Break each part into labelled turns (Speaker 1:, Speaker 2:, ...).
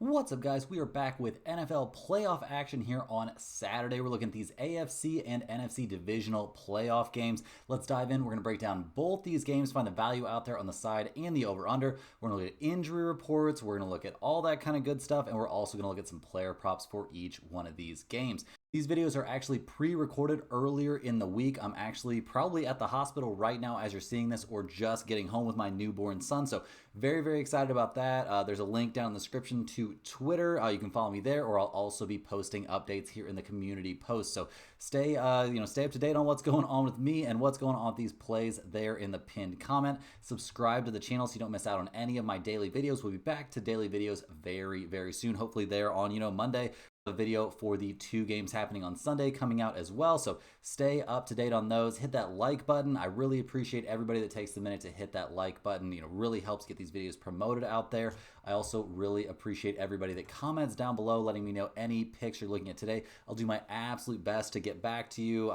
Speaker 1: What's up, guys? We are back with NFL playoff action here on Saturday. We're looking at these AFC and NFC divisional playoff games. Let's dive in. We're going to break down both these games, find the value out there on the side and the over-under. We're going to look at injury reports. We're going to look at all that kind of good stuff, and we're also going to look at some player props for each one of these games. These videos are actually pre-recorded earlier in the week. I'm actually probably at the hospital right now as you're seeing this, or just getting home with my newborn son. So very, very excited about that. There's a link down in the description to Twitter. You can follow me there, or I'll also be posting updates here in the community post. So stay up to date on what's going on with me and what's going on with these plays there in the pinned comment. Subscribe to the channel so you don't miss out on any of my daily videos. We'll be back to daily videos very, very soon. Hopefully there on Monday. A video for the two games happening on Sunday coming out as well, so stay up to date on those. Hit that like button. I really appreciate everybody that takes the minute to hit that like button. Really helps get these videos promoted out there. I also really appreciate everybody that comments down below, letting me know any picks you're looking at today. I'll do my absolute best to get back to you.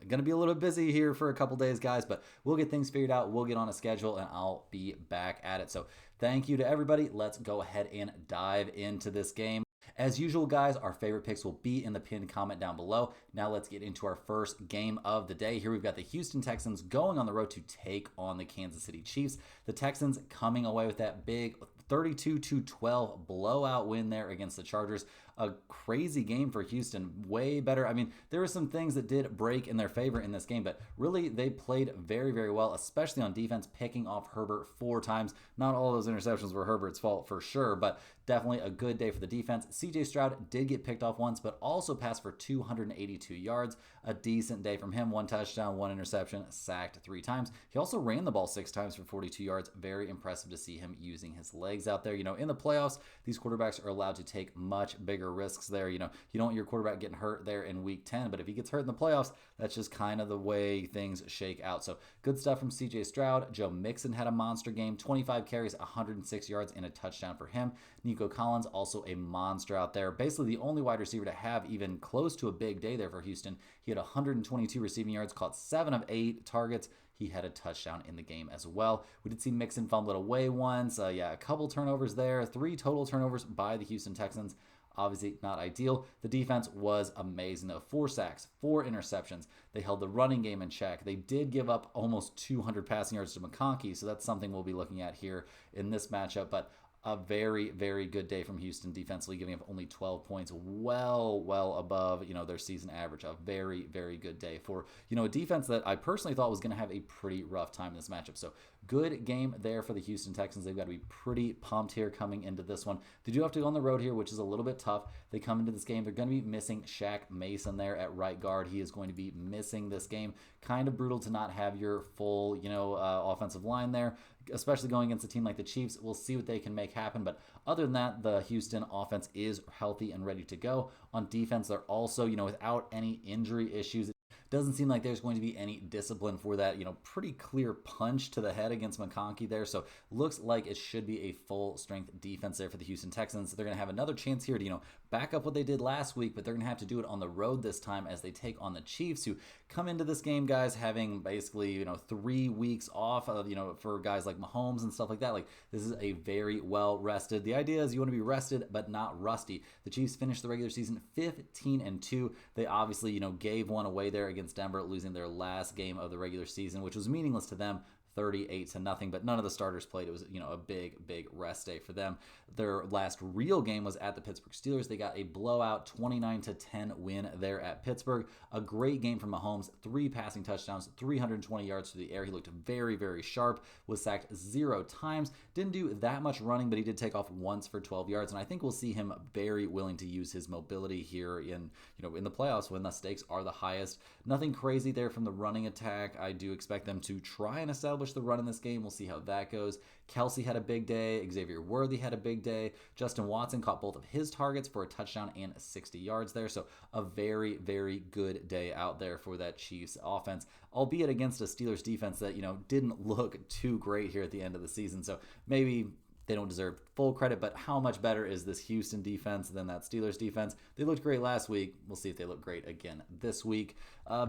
Speaker 1: Gonna be a little busy here for a couple days, guys, but we'll get things figured out. We'll get on a schedule and I'll be back at it. So thank you to everybody. Let's go ahead and dive into this game. As usual, guys, our favorite picks will be in the pinned comment down below. Now let's get into our first game of the day. Here we've got the Houston Texans going on the road to take on the Kansas City Chiefs. The Texans coming away with that big 32-12 blowout win there against the Chargers. A crazy game for Houston, way better. I mean, there were some things that did break in their favor in this game, but really they played very, very well, especially on defense, picking off Herbert 4 times. Not all of those interceptions were Herbert's fault for sure, but definitely a good day for the defense. CJ Stroud did get picked off once, but also passed for 282 yards. A decent day from him. 1 touchdown, 1 interception, sacked 3 times. He also ran the ball 6 times for 42 yards. Very impressive to see him using his legs out there. In the playoffs, these quarterbacks are allowed to take much bigger risks there. You don't want your quarterback getting hurt there in week 10, but if he gets hurt in the playoffs, that's just kind of the way things shake out. So good stuff from CJ Stroud. Joe Mixon had a monster game, 25 carries, 106 yards, and a touchdown for him. Nico Collins, also a monster out there. Basically the only wide receiver to have even close to a big day there for Houston. He had 122 receiving yards, caught 7 of 8 targets. He had a touchdown in the game as well. We did see Mixon fumble it away once. A couple turnovers there. 3 total turnovers by the Houston Texans. Obviously not ideal. The defense was amazing though. 4 sacks, 4 interceptions. They held the running game in check. They did give up almost 200 passing yards to McConkey, so that's something we'll be looking at here in this matchup. But a very, very good day from Houston defensively, giving up only 12 points, well above, their season average. A very, very good day for, a defense that I personally thought was going to have a pretty rough time in this matchup. So good game there for the Houston Texans. They've got to be pretty pumped here coming into this one. They do have to go on the road here, which is a little bit tough. They come into this game. They're going to be missing Shaq Mason there at right guard. He is going to be missing this game. Kind of brutal to not have your full, offensive line there, especially going against a team like the Chiefs. We'll see what they can make happen. But other than that, the Houston offense is healthy and ready to go. On defense, they're also, without any injury issues. Doesn't seem like there's going to be any discipline for that, pretty clear punch to the head against McConkey there. So looks like it should be a full strength defense there for the Houston Texans. They're going to have another chance here to, back up what they did last week, but they're going to have to do it on the road this time as they take on the Chiefs, who come into this game, guys, having basically, 3 weeks off of, for guys like Mahomes and stuff like that. Like, this is a very well rested. The idea is you want to be rested, but not rusty. The Chiefs finished the regular season 15-2. They obviously, gave one away there against Denver, losing their last game of the regular season, which was meaningless to them. 38-0, but none of the starters played. It was, a big rest day for them. Their last real game was at the Pittsburgh Steelers. They got a blowout 29-10 win there at Pittsburgh. A great game from Mahomes, 3 passing touchdowns, 320 yards through the air. He looked very, very sharp, was sacked 0 times. Didn't do that much running, but he did take off once for 12 yards, and I think we'll see him very willing to use his mobility here in the playoffs when the stakes are the highest. Nothing crazy there from the running attack. I do expect them to try and establish the run in this game. We'll see how that goes. Kelsey had a big day. Xavier Worthy had a big day. Justin Watson caught both of his targets for a touchdown and 60 yards there. So a very, very good day out there for that Chiefs offense, albeit against a Steelers defense that, didn't look too great here at the end of the season. So maybe They don't deserve full credit, but how much better is this Houston defense than that Steelers defense? They looked great last week. We'll see if they look great again this week.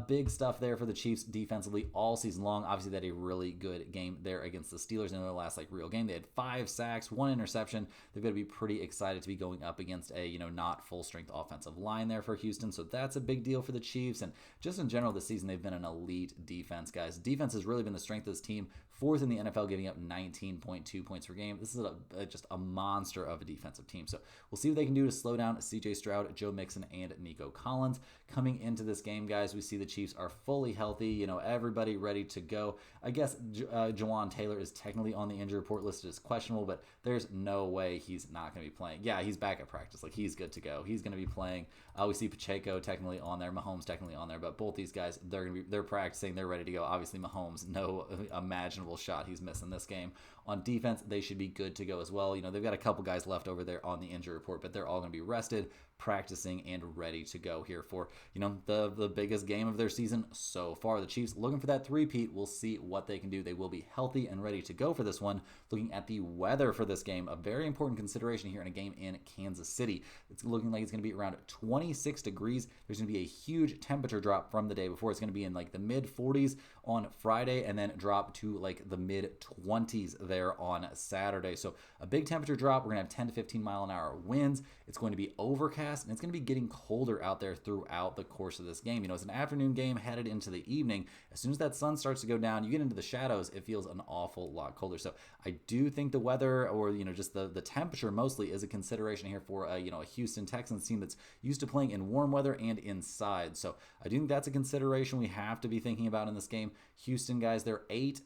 Speaker 1: Big stuff there for the Chiefs defensively all season long. Obviously, they had a really good game there against the Steelers in their last real game. They had 5 sacks, 1 interception. They've got to be pretty excited to be going up against a not full strength offensive line there for Houston. So that's a big deal for the Chiefs. And just in general this season, they've been an elite defense, guys. Defense has really been the strength of this team. 4th in the NFL, giving up 19.2 points per game. This is just a monster of a defensive team. So we'll see what they can do to slow down C.J. Stroud, Joe Mixon, and Nico Collins. Coming into this game, guys, we see the Chiefs are fully healthy. Everybody ready to go. I guess Jawan Taylor is technically on the injury report listed as questionable, but there's no way he's not going to be playing. Yeah, he's back at practice. He's good to go. He's going to be playing. We see Pacheco technically on there, Mahomes technically on there, but both these guys, they're practicing. They're ready to go. Obviously, Mahomes, no imaginable shot he's missing this game. On defense, they should be good to go as well. They've got a couple guys left over there on the injury report, but they're all going to be rested, practicing, and ready to go here for the biggest game of their season so far. The Chiefs looking for that three-peat. We'll see what they can do. They will be healthy and ready to go for this one. Looking at the weather for this game, a very important consideration here in a game in Kansas City. It's looking like it's going to be around 26 degrees. There's going to be a huge temperature drop from the day before. It's going to be in the mid 40s on Friday and then drop to the mid 20s there on Saturday. So a big temperature drop. We're going to have 10 to 15 mile an hour winds. It's going to be overcast, and it's going to be getting colder out there throughout the course of this game. It's an afternoon game headed into the evening. As soon as that sun starts to go down, you get into the shadows, it feels an awful lot colder. So I do think the weather, or just the temperature mostly, is a consideration here for a Houston Texans team that's used to playing in warm weather and inside. So I do think that's a consideration we have to be thinking about in this game. Houston, guys, they're 8-2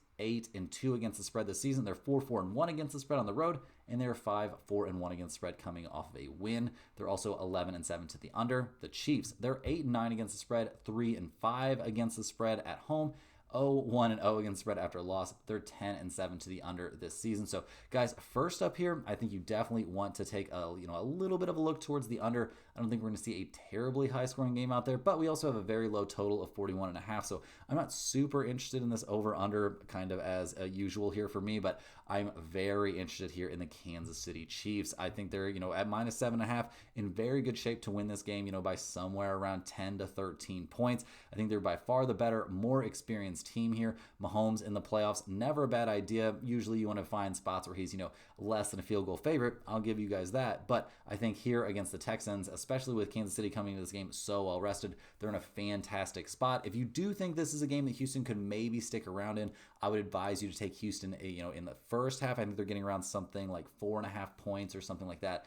Speaker 1: against the spread this season. They're 4-1 against the spread on the road, and they're 5-4-1 against the spread coming off of a win. They're also 11-7 to the under. The Chiefs, they're 8-9 against the spread, 3-5 against the spread at home. 0-1-0 against the spread after a loss. They're 10-7 to the under this season. So, guys, first up here, I think you definitely want to take a little bit of a look towards the under. I don't think we're going to see a terribly high-scoring game out there, but we also have a very low total of 41.5. So I'm not super interested in this over/under, kind of as usual here for me, but I'm very interested here in the Kansas City Chiefs. I think they're at -7.5 in very good shape to win this game. By somewhere around 10 to 13 points. I think they're by far the better, more experienced team here. Mahomes in the playoffs, never a bad idea. Usually you want to find spots where he's less than a field goal favorite. I'll give you guys that, but I think here against the Texans, especially with Kansas City coming into this game so well rested, they're in a fantastic spot. If you do think this is a game that Houston could maybe stick around in, I would advise you to take Houston in the first half. I think they're getting around something like 4.5 points or something like that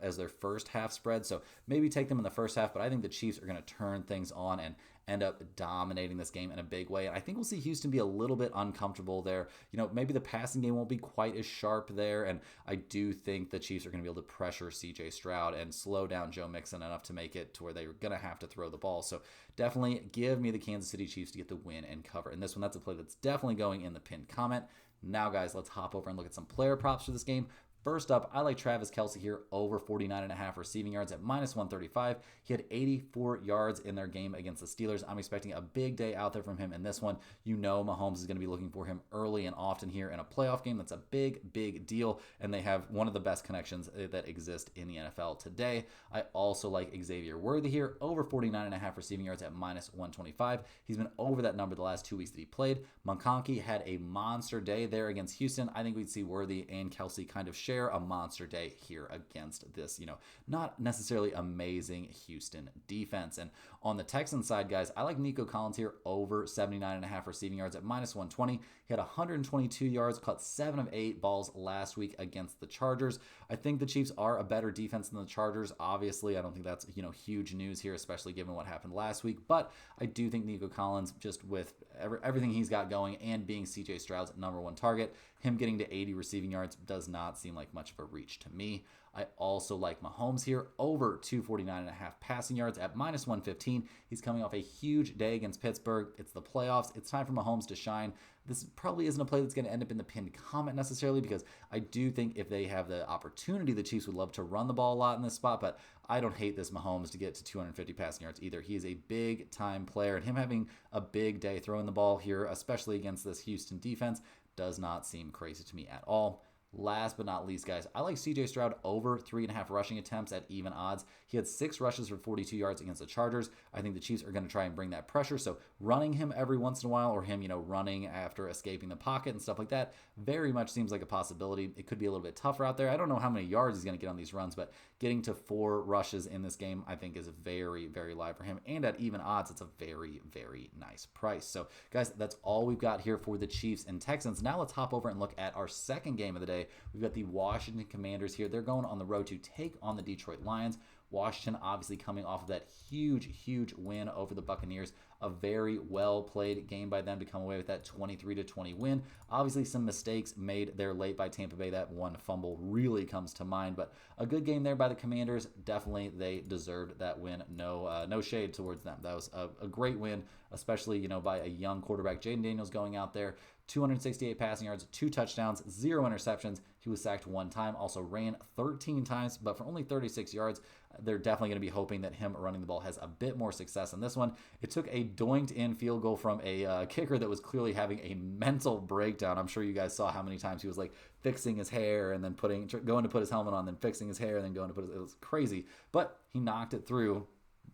Speaker 1: as their first half spread. So maybe take them in the first half, but I think the Chiefs are going to turn things on and end up dominating this game in a big way. And I think we'll see Houston be a little bit uncomfortable there. Maybe the passing game won't be quite as sharp there. And I do think the Chiefs are going to be able to pressure C.J. Stroud and slow down Joe Mixon enough to make it to where they're going to have to throw the ball. So definitely give me the Kansas City Chiefs to get the win and cover. And this one, that's a play that's definitely going in the pinned comment. Now, guys, let's hop over and look at some player props for this game. First up, I like Travis Kelce here over 49.5 receiving yards at -135. He had 84 yards in their game against the Steelers. I'm expecting a big day out there from him in this one. Mahomes is going to be looking for him early and often here in a playoff game. That's a big, big deal, and they have one of the best connections that exist in the NFL today. I also like Xavier Worthy here over 49.5 receiving yards at -125. He's been over that number the last 2 weeks that he played. McConkey had a monster day there against Houston. I think we'd see Worthy and Kelce kind of share a monster day here against this, not necessarily amazing Houston defense. And on the Texans side, guys, I like Nico Collins here over 79.5 receiving yards at -120. He had 122 yards, caught 7 of 8 balls last week against the Chargers. I think the Chiefs are a better defense than the Chargers. Obviously, I don't think that's, huge news here, especially given what happened last week. But I do think Nico Collins, just with everything he's got going and being C.J. Stroud's #1 target, him getting to 80 receiving yards does not seem like much of a reach to me. I also like Mahomes here over 249.5 passing yards at -115. He's coming off a huge day against Pittsburgh. It's the playoffs. It's time for Mahomes to shine. This probably isn't a play that's going to end up in the pinned comment necessarily, because I do think if they have the opportunity, the Chiefs would love to run the ball a lot in this spot, but I don't hate this Mahomes to get to 250 passing yards either. He is a big-time player, and him having a big day throwing the ball here, especially against this Houston defense, does not seem crazy to me at all. Last but not least, guys, I like CJ Stroud over 3.5 rushing attempts at even odds. He had 6 rushes for 42 yards against the Chargers. I think the Chiefs are going to try and bring that pressure. So running him every once in a while, or him, running after escaping the pocket and stuff like that, very much seems like a possibility. It could be a little bit tougher out there. I don't know how many yards he's going to get on these runs, but getting to 4 rushes in this game, I think, is very, very live for him. And at even odds, it's a very, very nice price. So, guys, that's all we've got here for the Chiefs and Texans. Now let's hop over and look at our second game of the day. We've got the Washington Commanders here. They're going on the road to take on the Detroit Lions. Washington obviously coming off of that huge win over the Buccaneers. A very well played game by them to come away with that 23-20 win. Obviously some mistakes made there late by Tampa Bay. That one fumble really comes to mind, but a good game there by the Commanders. Definitely they deserved that win. No shade towards them. That was a great win, especially by a young quarterback. Jaden Daniels going out there, 268 passing yards, 2 touchdowns, 0 interceptions. He was sacked 1 time, also ran 13 times, but for only 36 yards. They're definitely going to be hoping that him running the ball has a bit more success in this one. It took a doinked in field goal from a kicker that was clearly having a mental breakdown. I'm sure you guys saw how many times he was like fixing his hair and then going to put his helmet on, then fixing his hair and then going to it was crazy. But he knocked it through,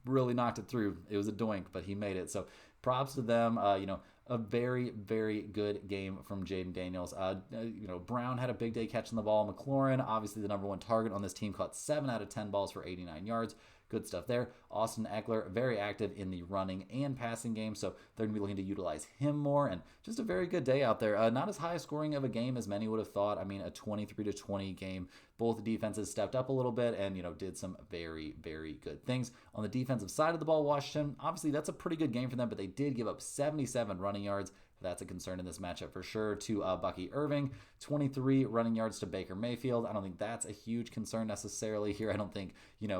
Speaker 1: really knocked it through. It was a doink, but he made it. So props to them. A very, very good game from Jaden Daniels. Brown had a big day catching the ball. McLaurin, obviously the number 1 target on this team, caught 7 out of 10 balls for 89 yards. Good stuff there. Austin Eckler, very active in the running and passing game, so they're going to be looking to utilize him more. And just a very good day out there. Not as high scoring of a game as many would have thought. I mean, a 23-20 game. Both defenses stepped up a little bit and, did some very, very good things. On the defensive side of the ball, Washington, obviously that's a pretty good game for them, but they did give up 77 running yards. That's a concern in this matchup for sure. To Bucky Irving, 23 running yards to Baker Mayfield. I don't think that's a huge concern necessarily here. I don't think,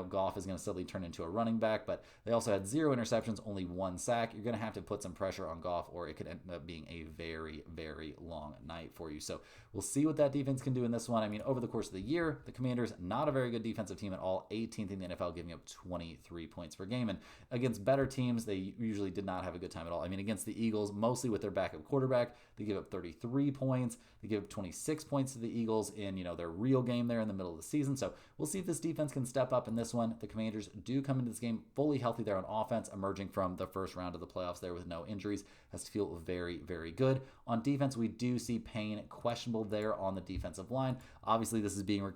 Speaker 1: Goff is going to suddenly turn into a running back, but they also had 0 interceptions, only 1 sack. You're going to have to put some pressure on Goff or it could end up being a very, very long night for you. So we'll see what that defense can do in this one. I mean, over the course of the year, the Commanders, not a very good defensive team at all, 18th in the NFL, giving up 23 points per game. And against better teams, they usually did not have a good time at all. I mean, against the Eagles, mostly with their backup quarterback, they give up 33 points. They give up 26 points to the Eagles in, their real game there in the middle of the season. So we'll see if this defense can step up in this one. The Commanders do come into this game fully healthy there on offense, emerging from the first round of the playoffs there with no injuries. Has to feel very, very good. On defense, we do see Payne questionable there on the defensive line. Obviously, this is being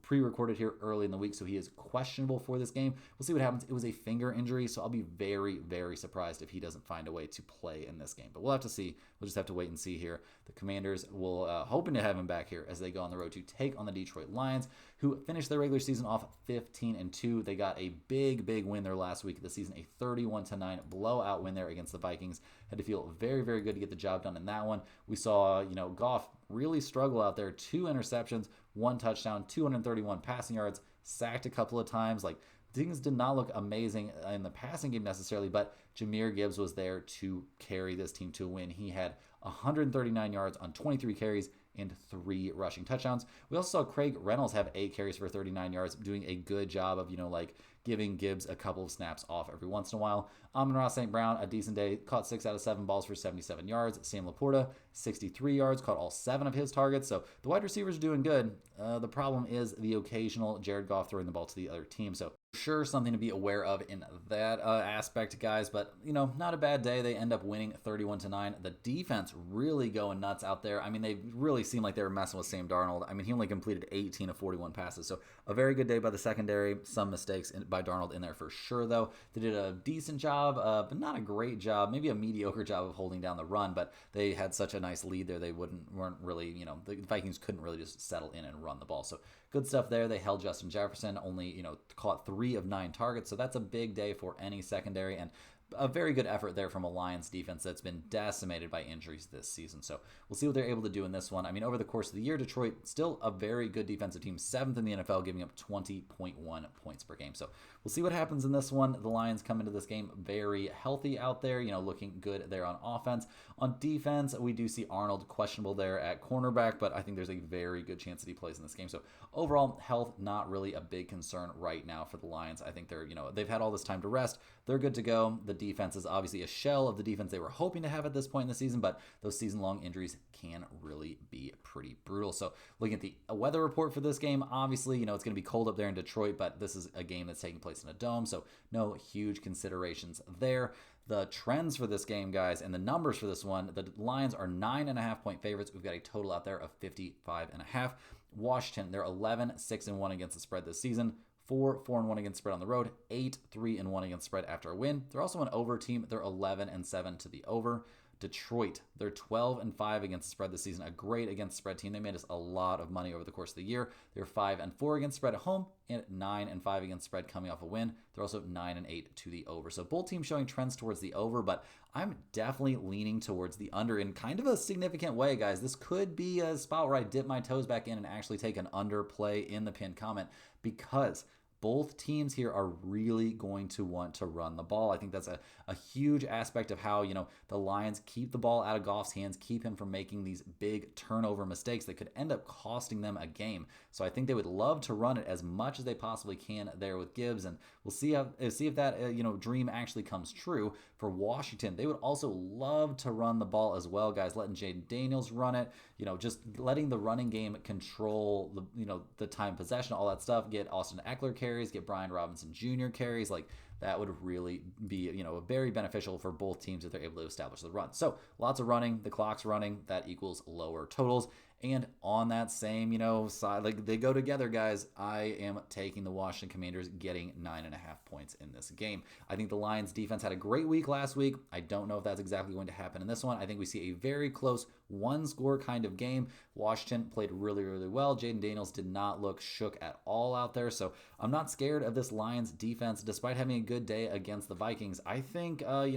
Speaker 1: pre-recorded here early in the week, so he is questionable for this game. We'll see what happens. It was a finger injury, so I'll be very, very surprised if he doesn't find a way to play in this game. But we'll have to see. We'll just have to wait and see here. The Commanders will hoping to have him back here as they go on the road to take on the Detroit Lions, who finished their regular season off 15-2. They got a big, big win there last week of the season, a 31-9 blowout win there against the Vikings. Had to feel very, very good to get the job done in that one. We saw, Goff really struggle out there. 2 interceptions, 1 touchdown, 231 passing yards, sacked a couple of times. Things did not look amazing in the passing game necessarily, but Jahmyr Gibbs was there to carry this team to a win. He had 139 yards on 23 carries and 3 rushing touchdowns. We also saw Craig Reynolds have 8 carries for 39 yards, doing a good job of, giving Gibbs a couple of snaps off every once in a while. Amon-Ra St. Brown, a decent day, caught 6 out of 7 balls for 77 yards. Sam Laporta, 63 yards, caught all 7 of his targets. So the wide receivers are doing good. The problem is the occasional Jared Goff throwing the ball to the other team. So sure, something to be aware of in that aspect, guys. But, not a bad day. They end up winning 31-9. The defense really going nuts out there. I mean, they really seemed like they were messing with Sam Darnold. I mean, he only completed 18 of 41 passes. So a very good day by the secondary. Some mistakes by Darnold in there for sure, though. They did a decent job, but not a great job. Maybe a mediocre job of holding down the run. But they had such a nice lead there. They weren't really, the Vikings couldn't really just settle in and run the ball. So good stuff there. They held Justin Jefferson, only, caught 3 of 9 targets. So that's a big day for any secondary. And a very good effort there from a Lions defense that's been decimated by injuries this season. So we'll see what they're able to do in this one. I mean, over the course of the year, Detroit, still a very good defensive team, 7th in the NFL, giving up 20.1 points per game. So we'll see what happens in this one. The Lions come into this game very healthy out there, looking good there on offense. On defense, we do see Arnold questionable there at cornerback, but I think there's a very good chance that he plays in this game. So overall, health, not really a big concern right now for the Lions. I think they've had all this time to rest. They're good to go. The defense is obviously a shell of the defense they were hoping to have at this point in the season, but those season-long injuries can really be pretty brutal. So looking at the weather report for this game, obviously, it's going to be cold up there in Detroit, but this is a game that's taking place in a dome, so no huge considerations there. The trends for this game, guys, and the numbers for this one, the Lions are 9.5-point favorites. We've got a total out there of 55.5. Washington, they're 11-6-1 against the spread this season. 4-4-1 against spread on the road, 8-3-1 against spread after a win. They're also an over team. They're 11-7 to the over. Detroit, they're 12-5 against the spread this season, a great against spread team. They made us a lot of money over the course of the year. They're 5-4 against spread at home and 9-5 against spread coming off a win. They're also 9-8 to the over. So both teams showing trends towards the over, but I'm definitely leaning towards the under in kind of a significant way, guys. This could be a spot where I dip my toes back in and actually take an under play in the pinned comment, because both teams here are really going to want to run the ball. I think that's a huge aspect of how, the Lions keep the ball out of Goff's hands, keep him from making these big turnover mistakes that could end up costing them a game. So I think they would love to run it as much as they possibly can there with Gibbs, and we'll see if that dream actually comes true. For Washington, they would also love to run the ball as well, guys, letting Jaden Daniels run it, just letting the running game control the time possession, all that stuff, get Austin Eckler carries, get Brian Robinson Jr. carries. Like, that would really be, very beneficial for both teams if they're able to establish the run. So lots of running, the clock's running, that equals lower totals. And on that same, side, like they go together, guys, I am taking the Washington Commanders getting 9.5 points in this game. I think the Lions defense had a great week last week. I don't know if that's exactly going to happen in this one. I think we see a very close one-score kind of game. Washington played really, really well. Jaden Daniels did not look shook at all out there. So I'm not scared of this Lions defense, despite having a good day against the Vikings. I think, I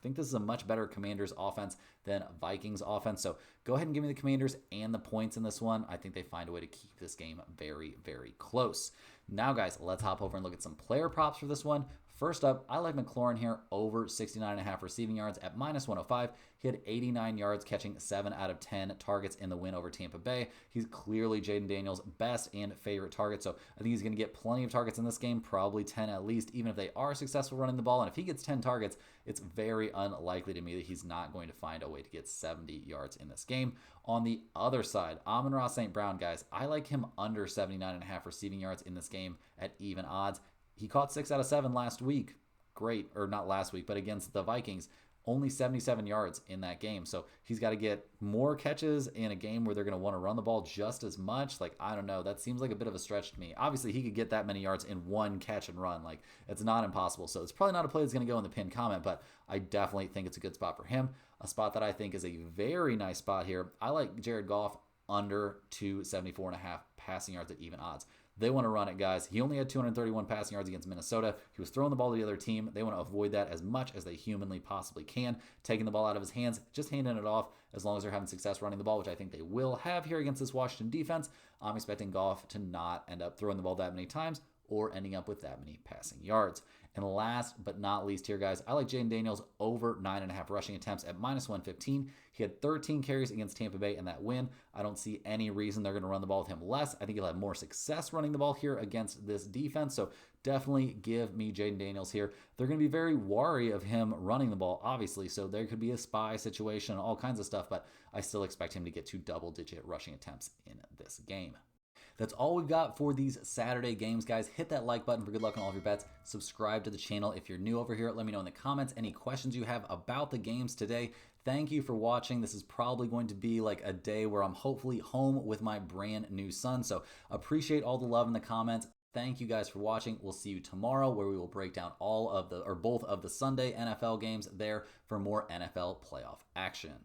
Speaker 1: think this is a much better Commanders offense than Vikings offense. So go ahead and give me the Commanders and the points in this one. I think they find a way to keep this game very, very close. Now, guys, let's hop over and look at some player props for this one. First up, I like McLaurin here over 69.5 receiving yards at -105. He had 89 yards, catching 7 out of 10 targets in the win over Tampa Bay. He's clearly Jaden Daniels' best and favorite target, so I think he's going to get plenty of targets in this game, probably 10 at least, even if they are successful running the ball. And if he gets 10 targets, it's very unlikely to me that he's not going to find a way to get 70 yards in this game. On the other side, Amon-Ra St. Brown, guys, I like him under 79.5 receiving yards in this game at even odds. He caught 6 out of 7 last week. Great. Or not last week, but against the Vikings. Only 77 yards in that game. So he's got to get more catches in a game where they're going to want to run the ball just as much. Like, I don't know. That seems like a bit of a stretch to me. Obviously, he could get that many yards in one catch and run. Like, it's not impossible. So it's probably not a play that's going to go in the pinned comment, but I definitely think it's a good spot for him. A spot that I think is a very nice spot here. I like Jared Goff under 274.5 passing yards at even odds. They want to run it, guys. He only had 231 passing yards against Minnesota. He was throwing the ball to the other team. They want to avoid that as much as they humanly possibly can. Taking the ball out of his hands, just handing it off as long as they're having success running the ball, which I think they will have here against this Washington defense. I'm expecting Goff to not end up throwing the ball that many times or ending up with that many passing yards. And last but not least here, guys, I like Jaden Daniels over 9.5 rushing attempts at -115. He had 13 carries against Tampa Bay in that win. I don't see any reason they're going to run the ball with him less. I think he'll have more success running the ball here against this defense. So definitely give me Jaden Daniels here. They're going to be very wary of him running the ball, obviously. So there could be a spy situation and all kinds of stuff, but I still expect him to get to double-digit rushing attempts in this game. That's all we've got for these Saturday games, guys. Hit that like button for good luck on all of your bets. Subscribe to the channel if you're new over here. Let me know in the comments any questions you have about the games today. Thank you for watching. This is probably going to be like a day where I'm hopefully home with my brand new son. So appreciate all the love in the comments. Thank you guys for watching. We'll see you tomorrow where we will break down all of the, or both of the Sunday NFL games there for more NFL playoff action.